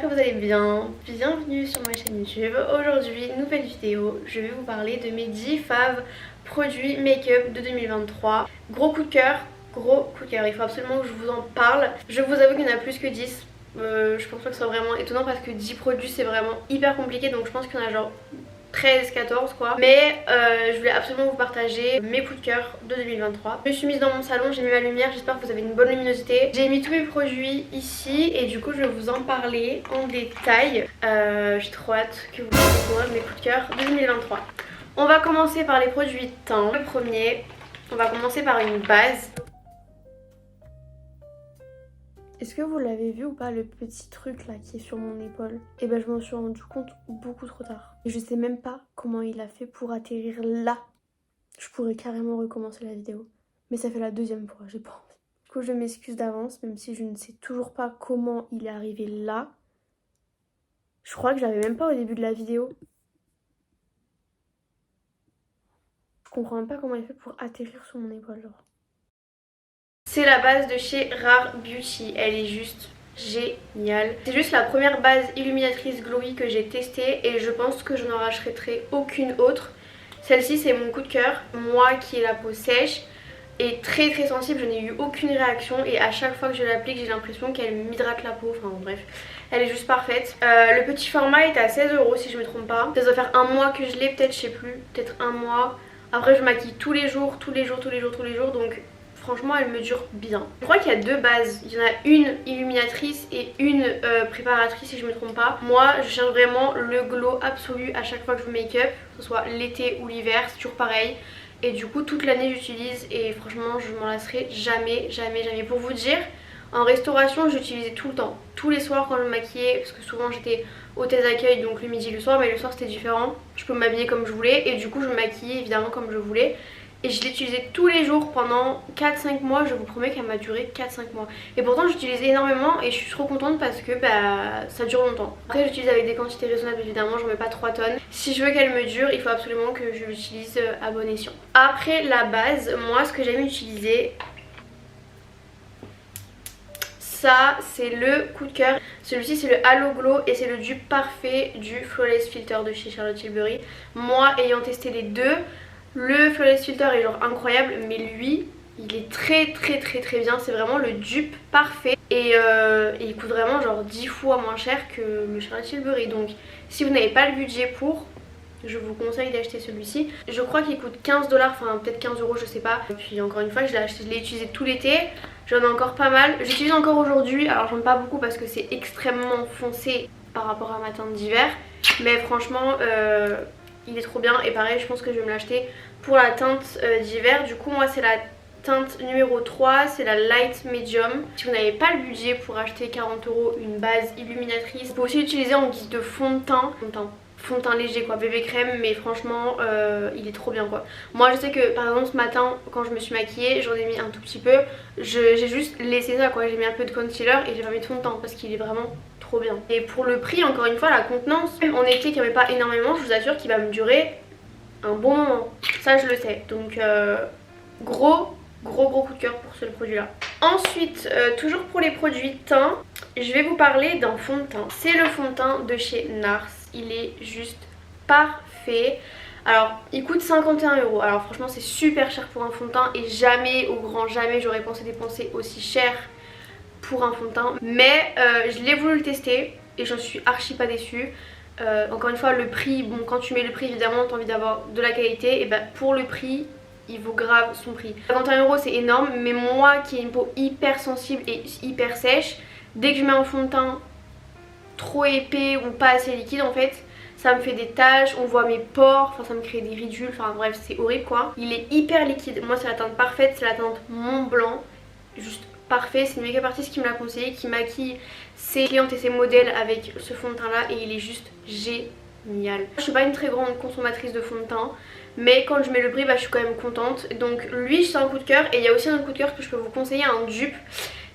que vous allez bien. Bienvenue sur ma chaîne YouTube. Aujourd'hui, nouvelle vidéo, je vais vous parler de mes 10 faves produits make-up de 2023. Gros coup de cœur, il faut absolument que je vous en parle. Je vous avoue qu'il y en a plus que 10. Je pense pas que ce soit vraiment étonnant parce que 10 produits c'est vraiment hyper compliqué, donc je pense qu'il y en a genre 13-14 quoi. Mais je voulais absolument vous partager mes coups de cœur de 2023. Je me suis mise dans mon salon, j'ai mis ma lumière, j'espère que vous avez une bonne luminosité. J'ai mis tous mes produits ici et du coup je vais vous en parler en détail. J'ai trop hâte que vous voyez mes coups de cœur de 2023. On va commencer par les produits teint. Le premier, on va commencer par une base. Est-ce que vous l'avez vu ou pas, le petit truc là qui est sur mon épaule? Et ben je m'en suis rendu compte beaucoup trop tard. Et je sais même pas comment il a fait pour atterrir là. Je pourrais carrément recommencer la vidéo. Mais ça fait la deuxième fois, j'ai pas envie. Du coup je m'excuse d'avance, même si je ne sais toujours pas comment il est arrivé là. Je crois que je l'avais même pas au début de la vidéo. Je comprends même pas comment il fait pour atterrir sur mon épaule genre. C'est la base de chez Rare Beauty, elle est juste géniale. C'est juste la première base illuminatrice glowy que j'ai testée et je pense que je n'en rachèterai aucune autre. Celle-ci c'est mon coup de cœur, moi qui ai la peau sèche et très sensible, je n'ai eu aucune réaction et à chaque fois que je l'applique j'ai l'impression qu'elle m'hydrate la peau, enfin bref, elle est juste parfaite. Le petit format est à 16 € si je me trompe pas. Ça doit faire un mois que je l'ai, peut-être, je sais plus, peut-être un mois. Après je maquille tous les jours, donc franchement elle me dure bien. Je crois qu'il y a deux bases, il y en a une illuminatrice et une préparatrice si je me trompe pas. Moi je cherche vraiment le glow absolu à chaque fois que je make-up, que ce soit l'été ou l'hiver, c'est toujours pareil. Et du coup toute l'année j'utilise et franchement je m'en lasserai jamais. Pour vous dire, en restauration j'utilisais tout le temps, tous les soirs quand je me maquillais, parce que souvent j'étais hôtesse d'accueil donc le midi le soir, mais le soir c'était différent. Je peux m'habiller comme je voulais et du coup je me maquillais évidemment comme je voulais. Et je l'utilisais tous les jours pendant 4-5 mois, je vous promets qu'elle m'a duré 4-5 mois. Et pourtant j'utilisais énormément et je suis trop contente parce que ça dure longtemps. Après j'utilise avec des quantités raisonnables évidemment, j'en mets pas 3 tonnes. Si je veux qu'elle me dure, il faut absolument que je l'utilise à bon escient. Après la base, moi ce que j'aime utiliser, ça c'est le coup de cœur. Celui-ci c'est le Halo Glow et c'est le dupe parfait du Flawless Filter de chez Charlotte Tilbury. Moi ayant testé les deux, le Flawless Filter est genre incroyable, mais lui il est très bien, c'est vraiment le dupe parfait et il coûte vraiment genre 10 fois moins cher que le Charlotte Tilbury. Donc si vous n'avez pas le budget pour, je vous conseille d'acheter celui-ci. Je crois qu'il coûte 15 $, enfin peut-être 15 €, je sais pas. Et puis encore une fois je l'ai acheté, je l'ai utilisé tout l'été, j'en ai encore pas mal. J'utilise encore aujourd'hui, alors j'en ai pas beaucoup parce que c'est extrêmement foncé par rapport à ma teinte d'hiver, mais franchement il est trop bien et pareil je pense que je vais me l'acheter pour la teinte d'hiver. Du coup moi c'est la teinte numéro 3, c'est la Light Medium. Si vous n'avez pas le budget pour acheter 40 € une base illuminatrice, vous pouvez aussi l'utiliser en guise de fond de teint léger quoi, bébé crème, mais franchement il est trop bien quoi. Moi je sais que par exemple ce matin quand je me suis maquillée j'en ai mis un tout petit peu, j'ai juste laissé ça quoi, j'ai mis un peu de concealer et j'ai pas mis de fond de teint parce qu'il est vraiment trop bien. Et pour le prix, encore une fois, la contenance, même en été qui n'y avait pas énormément, je vous assure qu'il va me durer un bon moment, ça je le sais. Donc gros coup de cœur pour ce produit là. Ensuite toujours pour les produits teint, je vais vous parler d'un fond de teint. C'est le fond de teint de chez NARS, il est juste parfait. Alors il coûte 51 €, alors franchement c'est super cher pour un fond de teint et jamais, au grand jamais, j'aurais pensé dépenser aussi cher pour un fond de teint, mais je l'ai voulu le tester et je suis archi pas déçue. Encore une fois le prix, bon quand tu mets le prix évidemment t'as envie d'avoir de la qualité, et bah pour le prix il vaut grave son prix. 51 € c'est énorme, mais moi qui ai une peau hyper sensible et hyper sèche, dès que je mets un fond de teint trop épais ou pas assez liquide en fait, ça me fait des taches, on voit mes pores, enfin ça me crée des ridules, enfin bref c'est horrible quoi. Il est hyper liquide, moi c'est la teinte parfaite, c'est la teinte Mont Blanc, juste parfait. C'est une make-up artiste qui me l'a conseillé, qui maquille ses clientes et ses modèles avec ce fond de teint là et il est juste génial. Je suis pas une très grande consommatrice de fond de teint, mais quand je mets le prix bah, je suis quand même contente. Donc lui c'est un coup de cœur et il y a aussi un coup de cœur que je peux vous conseiller, un dupe.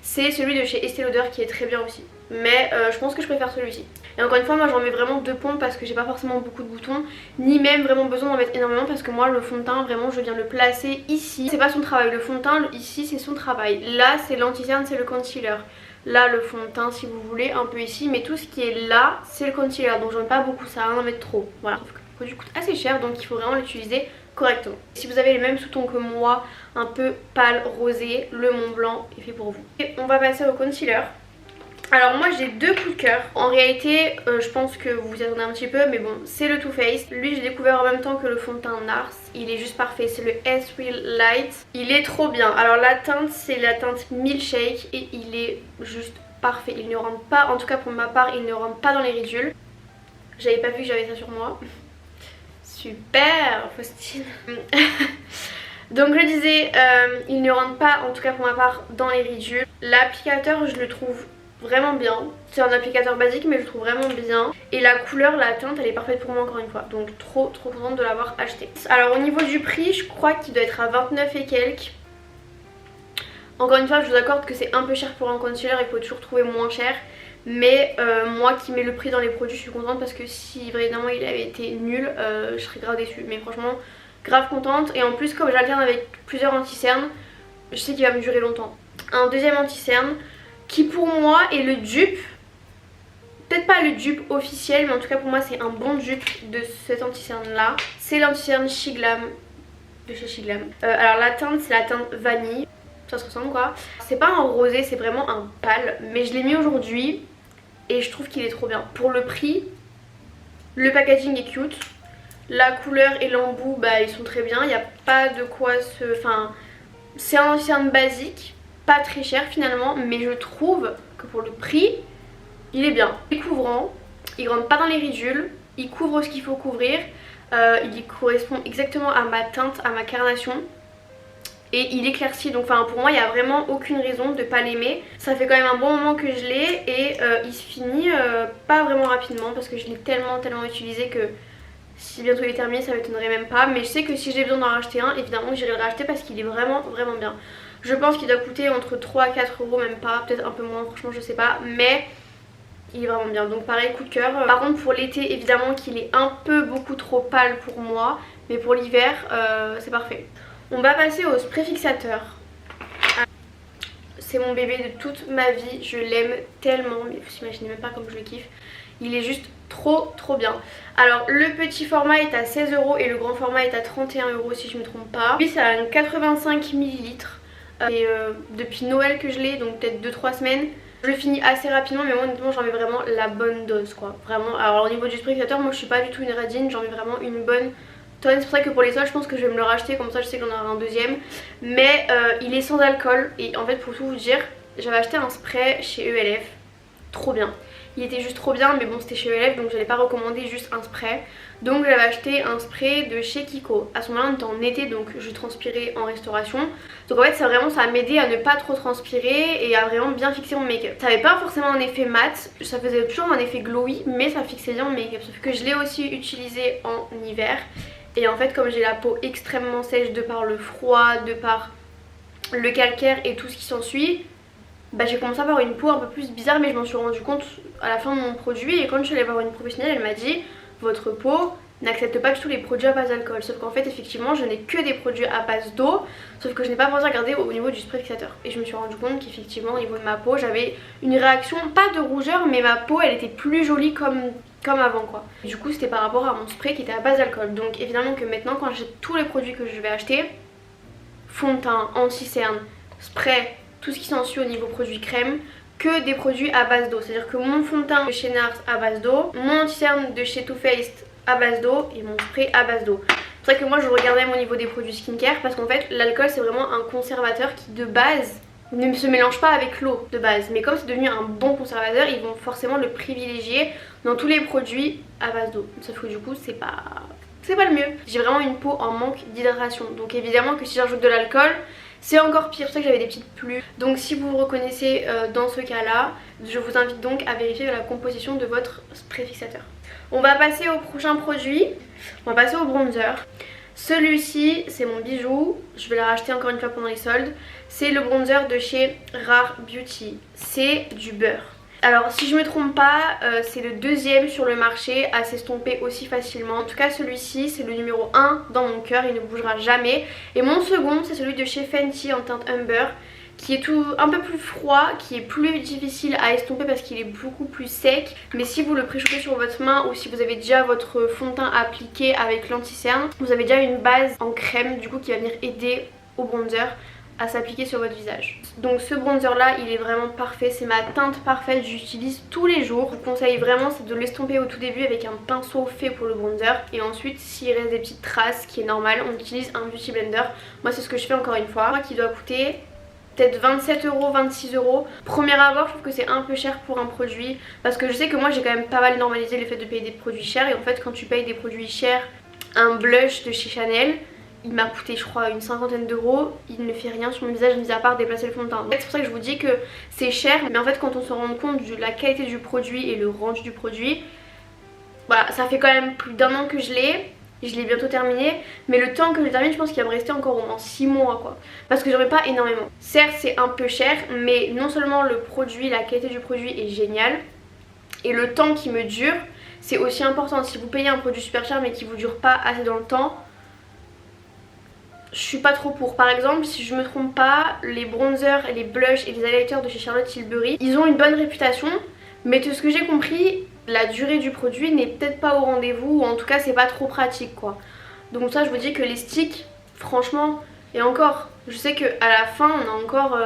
C'est celui de chez Estée Lauder qui est très bien aussi, mais je pense que je préfère celui-ci. Et encore une fois moi j'en mets vraiment 2 pompes parce que j'ai pas forcément beaucoup de boutons, ni même vraiment besoin d'en mettre énormément parce que moi le fond de teint vraiment je viens le placer ici. C'est pas son travail, le fond de teint ici c'est son travail. Là c'est l'anti-cerne, c'est le concealer. là le fond de teint si vous voulez, un peu ici, mais tout ce qui est là c'est le concealer, donc j'en ai pas beaucoup, ça va en mettre trop. Voilà, le produit coûte assez cher donc il faut vraiment l'utiliser correctement. Si vous avez les mêmes sous-tons que moi, un peu pâle rosé, le Mont Blanc est fait pour vous. Et on va passer au concealer. Alors moi j'ai deux coups de cœur. En réalité je pense que vous vous attendez un petit peu, mais bon, c'est le Too Faced. Lui j'ai découvert en même temps que le fond de teint NARS. Il est juste parfait, c'est le S Real Light. Il est trop bien. Alors la teinte c'est la teinte Milkshake et il est juste parfait. Il ne rentre pas, en tout cas pour ma part, il ne rentre pas dans les ridules. J'avais pas vu que j'avais ça sur moi. Super Faustine. Donc je disais, il ne rentre pas, en tout cas pour ma part, dans les ridules. L'applicateur je le trouve vraiment bien. C'est un applicateur basique mais je le trouve vraiment bien. Et la couleur, la teinte, elle est parfaite pour moi encore une fois. Donc trop contente de l'avoir acheté. Alors au niveau du prix, je crois qu'il doit être à 29 et quelques. Encore une fois, je vous accorde que c'est un peu cher pour un concealer, il faut toujours trouver moins cher. Mais moi qui mets le prix dans les produits, je suis contente parce que si vraiment il avait été nul, je serais grave déçue. Mais franchement, grave contente. Et en plus, comme j'alterne avec plusieurs anti-cernes, je sais qu'il va me durer longtemps. Un deuxième anti-cerne qui pour moi est le dupe. Peut-être pas le dupe officiel, mais en tout cas pour moi c'est un bon dupe de cet anti-cerne là. C'est l'anti-cerne Shiglam de chez Shiglam. Alors la teinte c'est la teinte vanille. Ça se ressemble quoi. C'est pas un rosé, c'est vraiment un pâle. Mais je l'ai mis aujourd'hui et je trouve qu'il est trop bien. Pour le prix, le packaging est cute. La couleur et l'embout, bah ils sont très bien. Il n'y a pas de quoi se... Enfin, c'est un anti-cerne basique. Pas très cher finalement. Mais je trouve que pour le prix, il est bien. Il est couvrant. Il rentre pas dans les ridules. Il couvre ce qu'il faut couvrir. Il correspond exactement à ma teinte, à ma carnation. Et il éclaircit, donc enfin pour moi il n'y a vraiment aucune raison de ne pas l'aimer. Ça fait quand même un bon moment que je l'ai et il se finit pas vraiment rapidement parce que je l'ai tellement utilisé que si bientôt il est terminé ça m'étonnerait même pas. Mais je sais que si j'ai besoin d'en racheter un, évidemment j'irai le racheter parce qu'il est vraiment bien. Je pense qu'il doit coûter entre 3 à 4 euros, même pas, peut-être un peu moins, franchement je sais pas, mais il est vraiment bien. Donc pareil, coup de cœur. Par contre pour l'été évidemment qu'il est un peu beaucoup trop pâle pour moi, mais pour l'hiver c'est parfait. On va passer au spray fixateur. C'est mon bébé de toute ma vie, je l'aime tellement, mais vous imaginez même pas comme je le kiffe. Il est juste trop bien. Alors le petit format est à 16 € et le grand format est à 31 € si je me trompe pas. Lui c'est un 85 ml et depuis Noël que je l'ai, donc peut-être 2-3 semaines. Je le finis assez rapidement mais moi honnêtement j'en mets vraiment la bonne dose quoi. Vraiment, alors au niveau du spray fixateur moi je suis pas du tout une radine, j'en mets vraiment une bonne tonne. C'est pour ça que pour les sols je pense que je vais me le racheter, comme ça je sais qu'on aura un deuxième. Mais il est sans alcool et en fait pour tout vous dire, j'avais acheté un spray chez ELF, trop bien. Il était juste trop bien mais bon c'était chez ELF donc je n'allais pas recommander juste un spray. Donc j'avais acheté un spray de chez Kiko. À ce moment là on était en été donc je transpirais en restauration. Donc en fait ça a m'aidé à ne pas trop transpirer et à vraiment bien fixer mon make-up. Ça n'avait pas forcément un effet mat, ça faisait toujours un effet glowy mais ça fixait bien mon make-up. Sauf que je l'ai aussi utilisé en hiver. Et en fait comme j'ai la peau extrêmement sèche de par le froid, de par le calcaire et tout ce qui s'ensuit, bah j'ai commencé à avoir une peau un peu plus bizarre, mais je m'en suis rendu compte à la fin de mon produit. Et quand je suis allée voir une professionnelle, elle m'a dit votre peau n'accepte pas du tout les produits à base d'alcool. Sauf qu'en fait effectivement je n'ai que des produits à base d'eau, sauf que je n'ai pas pensé à regarder au niveau du spray fixateur. Et je me suis rendu compte qu'effectivement au niveau de ma peau j'avais une réaction, pas de rougeur, mais ma peau elle était plus jolie comme avant quoi. Du coup c'était par rapport à mon spray qui était à base d'alcool. Donc évidemment que maintenant quand j'ai tous les produits que je vais acheter, fond de teint, anti-cerne, spray, tout ce qui s'ensuit au niveau produit crème, que des produits à base d'eau. C'est à dire que mon fond de teint de chez NARS à base d'eau, mon anti-cerne de chez Too Faced à base d'eau et mon spray à base d'eau. C'est vrai que moi je regardais au niveau des produits skincare parce qu'en fait l'alcool c'est vraiment un conservateur qui de base ne se mélange pas avec l'eau de base, mais comme c'est devenu un bon conservateur ils vont forcément le privilégier dans tous les produits à base d'eau. Sauf que du coup c'est pas le mieux. J'ai vraiment une peau en manque d'hydratation, donc évidemment que si j'ajoute de l'alcool c'est encore pire. C'est pour ça que j'avais des petites plumes. Donc si vous vous reconnaissez dans ce cas là, je vous invite donc à vérifier la composition de votre spray fixateur. On va passer au prochain produit, on va passer au bronzer. Celui-ci c'est mon bijou, je vais le racheter encore une fois pendant les soldes. C'est le bronzer de chez Rare Beauty, c'est du beurre. Alors si je me trompe pas, c'est le deuxième sur le marché à s'estomper aussi facilement. En tout cas celui-ci c'est le numéro 1 dans mon cœur, il ne bougera jamais. Et mon second c'est celui de chez Fenty en teinte Umber, qui est tout un peu plus froid, qui est plus difficile à estomper parce qu'il est beaucoup plus sec. Mais si vous le préchauffez sur votre main ou si vous avez déjà votre fond de teint appliqué avec l'anti-cerne, vous avez déjà une base en crème du coup qui va venir aider au bronzer à s'appliquer sur votre visage. Donc ce bronzer là il est vraiment parfait, c'est ma teinte parfaite, j'utilise tous les jours. Je vous conseille vraiment c'est de l'estomper au tout début avec un pinceau fait pour le bronzer et ensuite s'il reste des petites traces, ce qui est normal, on utilise un beauty blender. Moi c'est ce que je fais encore une fois, qui doit coûter peut-être 27 €, 26 €. Premier abord je trouve que c'est un peu cher pour un produit parce que je sais que moi j'ai quand même pas mal normalisé le fait de payer des produits chers et en fait quand tu payes des produits chers, un blush de chez Chanel il m'a coûté je crois une cinquantaine d'euros, il ne fait rien sur mon visage mis à part déplacer le fond de teint. C'est pour ça que je vous dis que c'est cher mais en fait quand on se rend compte de la qualité du produit et le rendu du produit, voilà ça fait quand même plus d'un an que je l'ai bientôt terminé mais le temps que je termine je pense qu'il va me rester encore au moins 6 mois quoi. Parce que j'aurais pas énormément. Certes c'est un peu cher mais non seulement le produit, la qualité du produit est géniale et le temps qui me dure c'est aussi important. Si vous payez un produit super cher mais qui vous dure pas assez dans le temps, je suis pas trop pour. Par exemple si je me trompe pas, les bronzers, les blushs et les highlighters de chez Charlotte Tilbury ils ont une bonne réputation mais de ce que j'ai compris la durée du produit n'est peut-être pas au rendez-vous ou en tout cas c'est pas trop pratique quoi. Donc ça je vous dis que les sticks franchement et encore je sais qu'à la fin on a encore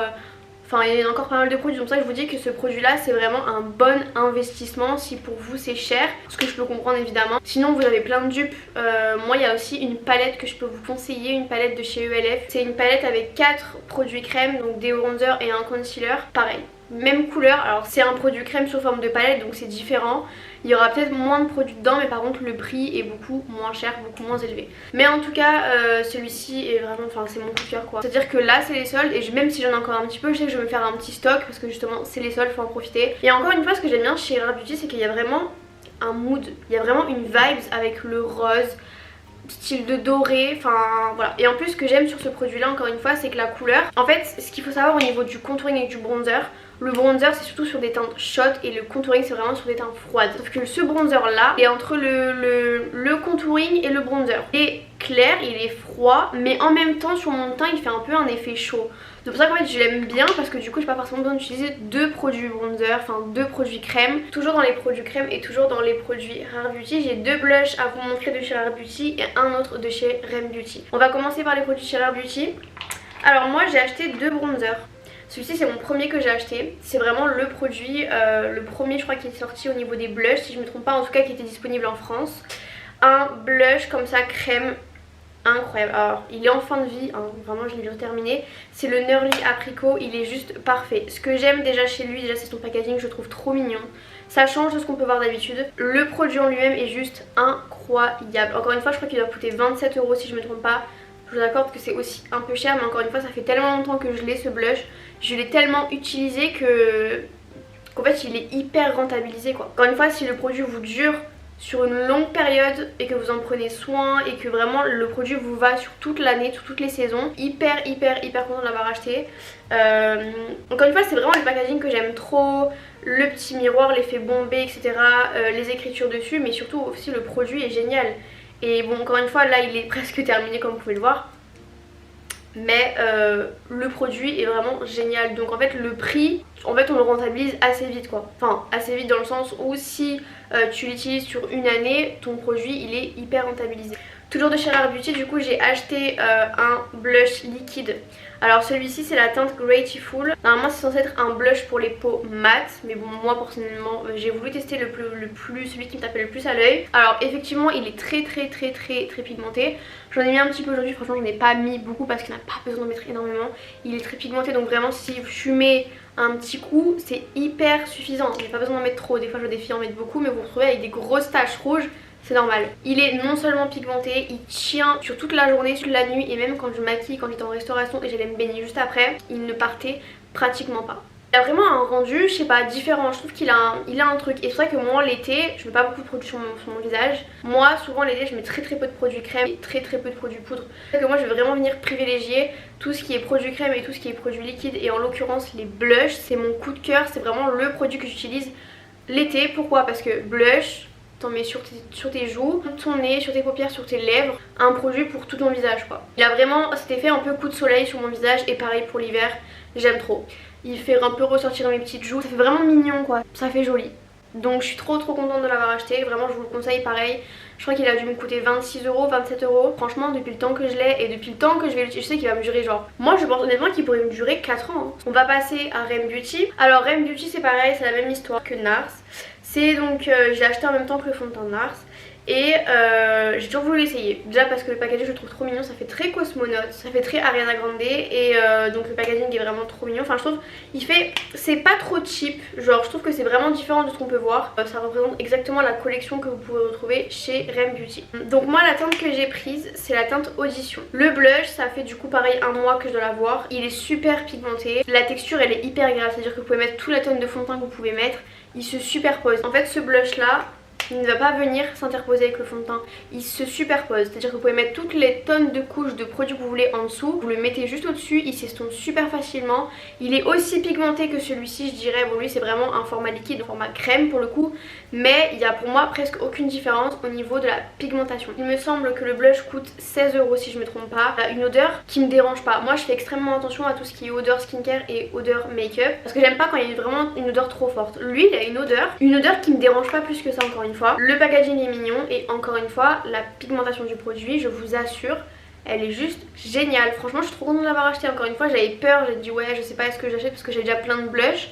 il y a encore pas mal de produits donc ça je vous dis que ce produit là c'est vraiment un bon investissement si pour vous c'est cher, ce que je peux comprendre évidemment. Sinon vous avez plein de dupes, moi il y a aussi une palette que je peux vous conseiller, une palette de chez ELF. C'est une palette avec 4 produits crème, donc des bronzers et un concealer, pareil. Même couleur, alors c'est un produit crème sous forme de palette donc c'est différent. Il y aura peut-être moins de produits dedans mais par contre le prix est beaucoup moins cher, beaucoup moins élevé. Mais en tout cas celui-ci est vraiment, c'est mon coup de cœur quoi. C'est à dire que là c'est les soldes et même si j'en ai encore un petit peu je sais que je vais me faire un petit stock parce que justement c'est les soldes, faut en profiter. Et encore une fois ce que j'aime bien chez Rare Beauty c'est qu'il y a vraiment un mood, il y a vraiment une vibe avec le rose, style de doré, voilà. Et en plus ce que j'aime sur ce produit là encore une fois c'est que la couleur, en fait ce qu'il faut savoir au niveau du contouring et du bronzer, le bronzer c'est surtout sur des teintes chaudes et le contouring c'est vraiment sur des teintes froides. Sauf que ce bronzer là est entre le contouring et le bronzer. Il est clair, il est froid mais en même temps sur mon teint il fait un peu un effet chaud. C'est pour ça qu'en fait je l'aime bien parce que du coup j'ai pas forcément besoin d'utiliser deux produits bronzer, deux produits crème. Toujours dans les produits crème et toujours dans les produits Rare Beauty, j'ai deux blushs à vous montrer de chez Rare Beauty et un autre de chez Rem Beauty. On va commencer par les produits chez Rare Beauty. Alors moi j'ai acheté deux bronzers. Celui-ci c'est mon premier que j'ai acheté, c'est vraiment le produit, le premier je crois qui est sorti au niveau des blushs si je me trompe pas, en tout cas qui était disponible en France. Un blush comme ça crème incroyable. Alors il est en fin de vie, hein, vraiment je l'ai bien terminé. C'est le Nerly Apricot, il est juste parfait. Ce que j'aime déjà chez lui, déjà c'est son packaging, je le trouve trop mignon. Ça change de ce qu'on peut voir d'habitude. Le produit en lui-même est juste incroyable. Encore une fois je crois qu'il doit coûter 27 € si je me trompe pas. Je vous accorde que c'est aussi un peu cher mais encore une fois ça fait tellement longtemps que je l'ai ce blush. Je l'ai tellement utilisé qu'en fait il est hyper rentabilisé quoi. Encore une fois si le produit vous dure sur une longue période et que vous en prenez soin et que vraiment le produit vous va sur toute l'année, sur toutes les saisons, hyper content de l'avoir acheté. Encore une fois c'est vraiment le packaging que j'aime trop, le petit miroir, l'effet bombé etc, les écritures dessus mais surtout aussi le produit est génial. Et bon encore une fois là il est presque terminé comme vous pouvez le voir. Mais le produit est vraiment génial. Donc en fait le prix, en fait on le rentabilise assez vite quoi. Enfin assez vite dans le sens où si tu l'utilises sur une année, ton produit il est hyper rentabilisé. Toujours de chez Rare Beauty du coup j'ai acheté un blush liquide. Alors celui-ci c'est la teinte Grateful. Normalement c'est censé être un blush pour les peaux mat. Mais bon moi personnellement j'ai voulu tester celui qui me tapait le plus à l'œil. Alors effectivement il est très pigmenté. J'en ai mis un petit peu aujourd'hui, franchement j'en ai pas mis beaucoup parce qu'il n'a pas besoin d'en mettre énormément. Il est très pigmenté donc vraiment si vous fumez un petit coup c'est hyper suffisant. Il n'y a pas besoin d'en mettre trop, des fois je vois des filles en mettre beaucoup mais vous vous retrouvez avec des grosses taches rouges. C'est normal. Il est non seulement pigmenté, il tient sur toute la journée, sur la nuit et même quand je maquille, quand j'étais en restauration et j'allais me baigner juste après, il ne partait pratiquement pas. Il a vraiment un rendu, je sais pas, différent. Je trouve qu'il a un truc. Et c'est vrai que moi l'été, je mets pas beaucoup de produits sur mon visage. Moi souvent l'été je mets très peu de produits crème et très peu de produits poudre. C'est que moi je vais vraiment venir privilégier tout ce qui est produits crème et tout ce qui est produits liquides. Et en l'occurrence les blushs, c'est mon coup de cœur, c'est vraiment le produit que j'utilise l'été. Pourquoi? Parce que blush, t'en mets sur tes joues, sur ton nez, sur tes paupières, sur tes lèvres. Un produit pour tout ton visage quoi. Il a vraiment cet effet un peu coup de soleil sur mon visage et pareil pour l'hiver, j'aime trop. Il fait un peu ressortir mes petites joues, ça fait vraiment mignon quoi, ça fait joli. Donc je suis trop contente de l'avoir acheté, vraiment je vous le conseille pareil. Je crois qu'il a dû me coûter 26 euros, 27 euros. Franchement depuis le temps que je l'ai et depuis le temps que je vais l'utiliser, je sais qu'il va me durer genre... Moi je pense honnêtement qu'il pourrait me durer 4 ans. On va passer à Rem Beauty. Alors Rem Beauty c'est pareil, c'est la même histoire que NARS. C'est donc, je l'ai acheté en même temps que le fond de teint NARS. Et j'ai toujours voulu l'essayer. Déjà parce que le packaging je le trouve trop mignon, ça fait très cosmonaute, ça fait très Ariana Grande. Et donc le packaging est vraiment trop mignon. Enfin je trouve, c'est pas trop cheap. Genre je trouve que c'est vraiment différent de ce qu'on peut voir. Ça représente exactement la collection que vous pouvez retrouver chez Rem Beauty. Donc moi la teinte que j'ai prise c'est la teinte Audition. Le blush ça fait du coup pareil un mois que je dois l'avoir. Il est super pigmenté. La texture elle est hyper grave, c'est à dire que vous pouvez mettre toute la tonne de fond de teint que vous pouvez mettre. Il se superpose. En fait ce blush là il ne va pas venir s'interposer avec le fond de teint, il se superpose, c'est à dire que vous pouvez mettre toutes les tonnes de couches de produits que vous voulez en dessous, vous le mettez juste au dessus, il s'estompe super facilement. Il est aussi pigmenté que celui-ci je dirais, bon lui c'est vraiment un format liquide, un format crème pour le coup, mais il y a pour moi presque aucune différence au niveau de la pigmentation. Il me semble que le blush coûte 16 euros si je me trompe pas, il a une odeur qui me dérange pas. Moi je fais extrêmement attention à tout ce qui est odeur skincare et odeur make-up parce que j'aime pas quand il y a vraiment une odeur trop forte. Lui il a une odeur qui me dérange pas plus que ça encore une fois. Le packaging est mignon et encore une fois la pigmentation du produit je vous assure elle est juste géniale. Franchement je suis trop contente de l'avoir acheté. Encore une fois j'avais peur, j'ai dit ouais je sais pas est-ce que j'achète parce que j'ai déjà plein de blush.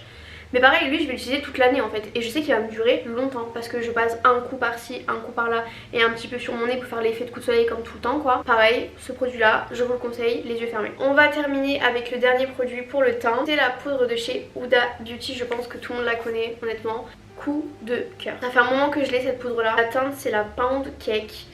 Mais pareil lui je vais l'utiliser toute l'année en fait. Et je sais qu'il va me durer longtemps parce que je passe un coup par-ci, un coup par-là et un petit peu sur mon nez pour faire l'effet de coup de soleil comme tout le temps quoi. Pareil ce produit là je vous le conseille les yeux fermés. On va terminer avec le dernier produit pour le teint. C'est la poudre de chez Huda Beauty. Je pense que tout le monde la connaît honnêtement. Coup de cœur. Ça fait un moment que je l'ai cette poudre là. La teinte c'est la Pound Cake.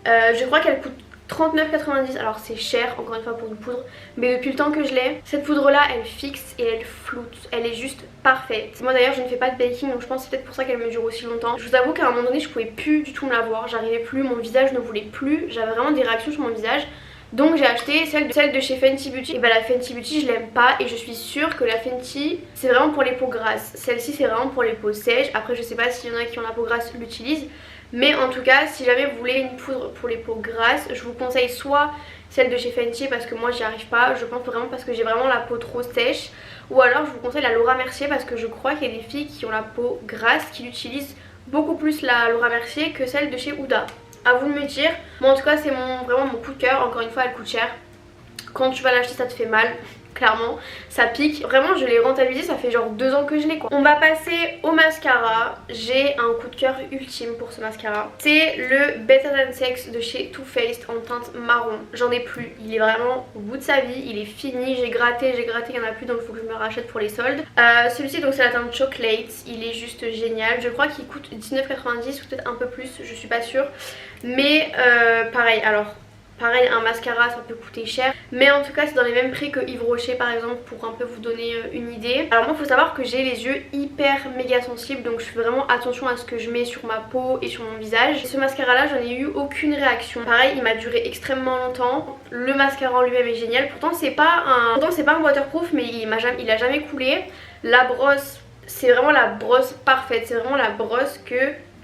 Je crois qu'elle coûte 39,90. Alors c'est cher encore une fois pour une poudre, mais depuis le temps que je l'ai, cette poudre là elle fixe et elle floute, elle est juste parfaite. Moi d'ailleurs je ne fais pas de baking donc je pense que c'est peut-être pour ça qu'elle me dure aussi longtemps. Je vous avoue qu'à un moment donné je pouvais plus du tout me la voir, j'arrivais plus, mon visage ne voulait plus, j'avais vraiment des réactions sur mon visage. Donc j'ai acheté celle de chez Fenty Beauty. Et bah la Fenty Beauty je l'aime pas et je suis sûre que la Fenty c'est vraiment pour les peaux grasses. Celle-ci c'est vraiment pour les peaux sèches. Après je sais pas s'il y en a qui ont la peau grasse l'utilisent. Mais en tout cas si jamais vous voulez une poudre pour les peaux grasses, je vous conseille soit celle de chez Fenty parce que moi j'y arrive pas. Je pense vraiment parce que j'ai vraiment la peau trop sèche. Ou alors je vous conseille la Laura Mercier parce que je crois qu'il y a des filles qui ont la peau grasse qui utilisent beaucoup plus la Laura Mercier que celle de chez Huda. À vous de me dire. Moi en tout cas c'est vraiment mon coup de cœur. Encore une fois elle coûte cher. Quand tu vas l'acheter ça te fait mal. Clairement ça pique. Vraiment je l'ai rentabilisé, ça fait genre 2 ans que je l'ai quoi. On va passer au mascara. J'ai un coup de cœur ultime pour ce mascara. C'est le Better Than Sex de chez Too Faced en teinte marron. J'en ai plus, il est vraiment au bout de sa vie. Il est fini, j'ai gratté, il n'y en a plus donc il faut que je me rachète pour les soldes. Celui-ci donc c'est la teinte Chocolate. Il est juste génial. Je crois qu'il coûte 19,90 ou peut-être un peu plus, je suis pas sûre. Mais pareil alors... Pareil un mascara ça peut coûter cher. Mais en tout cas c'est dans les mêmes prix que Yves Rocher par exemple pour un peu vous donner une idée. Alors moi il faut savoir que j'ai les yeux hyper méga sensibles. Donc je fais vraiment attention à ce que je mets sur ma peau et sur mon visage. Et ce mascara là j'en ai eu aucune réaction. Pareil il m'a duré extrêmement longtemps. Le mascara en lui-même est génial. Pourtant c'est pas un waterproof mais il a jamais coulé. La brosse c'est vraiment la brosse parfaite. C'est vraiment la brosse que...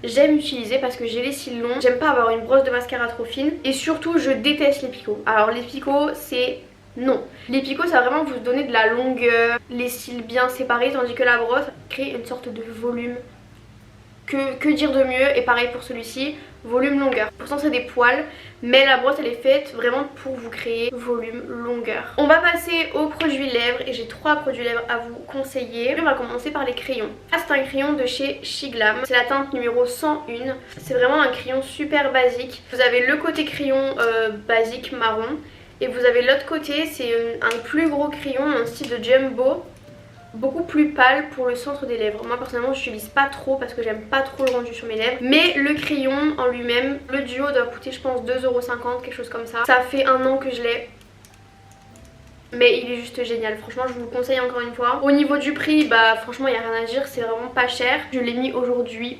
j'aime utiliser parce que j'ai les cils longs, j'aime pas avoir une brosse de mascara trop fine et surtout je déteste les picots. Alors les picots c'est non. Les picots ça va vraiment vous donner de la longueur, les cils bien séparés tandis que la brosse crée une sorte de volume. Que dire de mieux. Et pareil pour celui-ci, volume longueur. Pourtant c'est des poils mais la brosse elle est faite vraiment pour vous créer volume longueur. On va passer aux produits lèvres et j'ai 3 produits lèvres à vous conseiller. On va commencer par les crayons. Ah, c'est un crayon de chez Shiglam, c'est la teinte numéro 101. C'est vraiment un crayon super basique. Vous avez le côté crayon basique marron et vous avez l'autre côté, c'est un plus gros crayon en style de jumbo, beaucoup plus pâle pour le centre des lèvres. Moi personnellement je n'utilise pas trop parce que j'aime pas trop le rendu sur mes lèvres. Mais le crayon en lui-même, le duo doit coûter je pense 2,50€, quelque chose comme ça. Ça fait un an que je l'ai. Mais il est juste génial, franchement je vous le conseille encore une fois. Au niveau du prix, bah franchement il n'y a rien à dire, c'est vraiment pas cher. Je l'ai mis aujourd'hui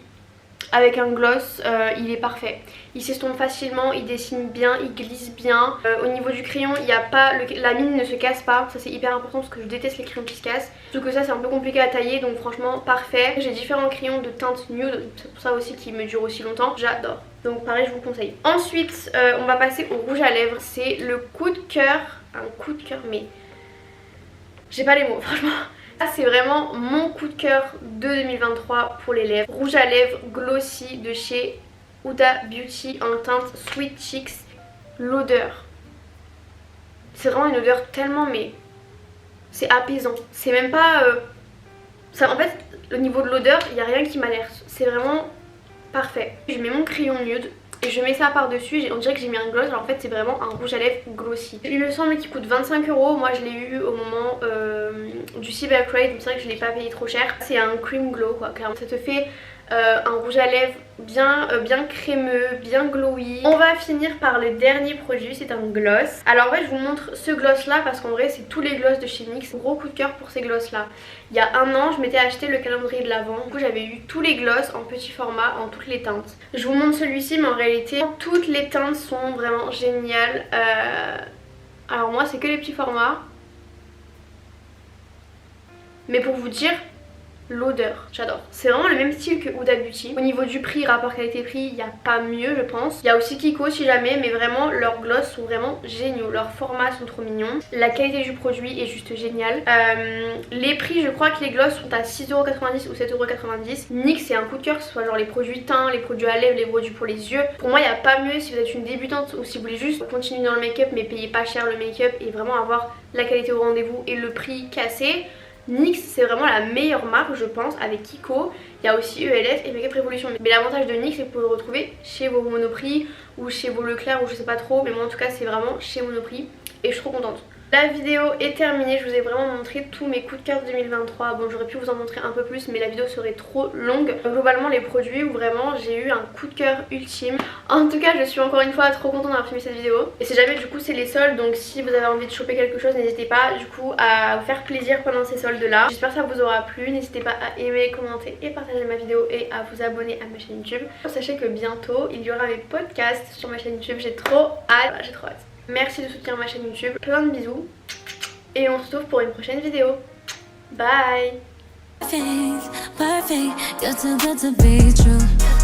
avec un gloss, il est parfait. Il s'estompe facilement, il dessine bien, il glisse bien. Au niveau du crayon, il y a pas la mine ne se casse pas. Ça c'est hyper important parce que je déteste les crayons qui se cassent. Surtout que ça c'est un peu compliqué à tailler, donc franchement parfait. J'ai différents crayons de teinte nude, c'est pour ça aussi qu'ils me durent aussi longtemps. J'adore. Donc pareil, je vous conseille. Ensuite, on va passer au rouge à lèvres. C'est le coup de cœur. Un coup de cœur, mais j'ai pas les mots, franchement. Ça c'est vraiment mon coup de cœur de 2023 pour les lèvres. Rouge à lèvres glossy de chez Huda Beauty en teinte Sweet Cheeks. L'odeur, c'est vraiment une odeur tellement, mais c'est apaisant. C'est même pas... ça, en fait, au niveau de l'odeur, il n'y a rien qui m'alerte. C'est vraiment parfait. Je mets mon crayon nude et je mets ça par dessus, on dirait que j'ai mis un gloss, alors en fait c'est vraiment un rouge à lèvres glossy. Il me semble qu'il coûte 25 €, moi je l'ai eu au moment du Cyber Crate, donc c'est vrai que je l'ai pas payé trop cher. C'est un cream glow quoi, clairement ça te fait un rouge à lèvres bien crémeux, bien glowy. On va finir par le dernier produit, c'est un gloss. Alors ouais, je vous montre ce gloss là parce qu'en vrai c'est tous les gloss de chez NYX. Gros coup de cœur pour ces gloss là. Il y a un an je m'étais acheté le calendrier de l'Avent, du coup j'avais eu tous les gloss en petit format, en toutes les teintes. Je vous montre celui-ci mais en réalité toutes les teintes sont vraiment géniales. Alors moi c'est que les petits formats. Mais pour vous dire, l'odeur, j'adore. C'est vraiment le même style que Huda Beauty. Au niveau du prix, rapport qualité-prix, il n'y a pas mieux je pense. Il y a aussi Kiko si jamais, mais vraiment leurs gloss sont vraiment géniaux. Leurs formats sont trop mignons. La qualité du produit est juste géniale. Les prix, je crois que les gloss sont à 6,90 € ou 7,90 €. NYX c'est un coup de cœur, que ce soit genre les produits teints, les produits à lèvres, les produits pour les yeux. Pour moi il n'y a pas mieux si vous êtes une débutante ou si vous voulez juste continuer dans le make-up mais payer pas cher le make-up et vraiment avoir la qualité au rendez-vous et le prix cassé. NYX c'est vraiment la meilleure marque je pense, avec Kiko. Il y a aussi ELF et Makeup Revolution. Mais l'avantage de NYX c'est que vous pouvez le retrouver chez vos Monoprix ou chez vos Leclerc ou je sais pas trop. Mais moi en tout cas c'est vraiment chez Monoprix et je suis trop contente. La vidéo est terminée, je vous ai vraiment montré tous mes coups de cœur de 2023. Bon j'aurais pu vous en montrer un peu plus mais la vidéo serait trop longue. Globalement les produits où vraiment j'ai eu un coup de cœur ultime. En tout cas je suis encore une fois trop contente d'avoir filmé cette vidéo. Et si jamais du coup c'est les soldes, donc si vous avez envie de choper quelque chose n'hésitez pas du coup à vous faire plaisir pendant ces soldes là. J'espère que ça vous aura plu, n'hésitez pas à aimer, commenter et partager ma vidéo et à vous abonner à ma chaîne YouTube. Sachez que bientôt il y aura mes podcasts sur ma chaîne YouTube, j'ai trop hâte, voilà, j'ai trop hâte. Merci de soutenir ma chaîne YouTube, plein de bisous et on se retrouve pour une prochaine vidéo. Bye. Perfect, you're too good to be true.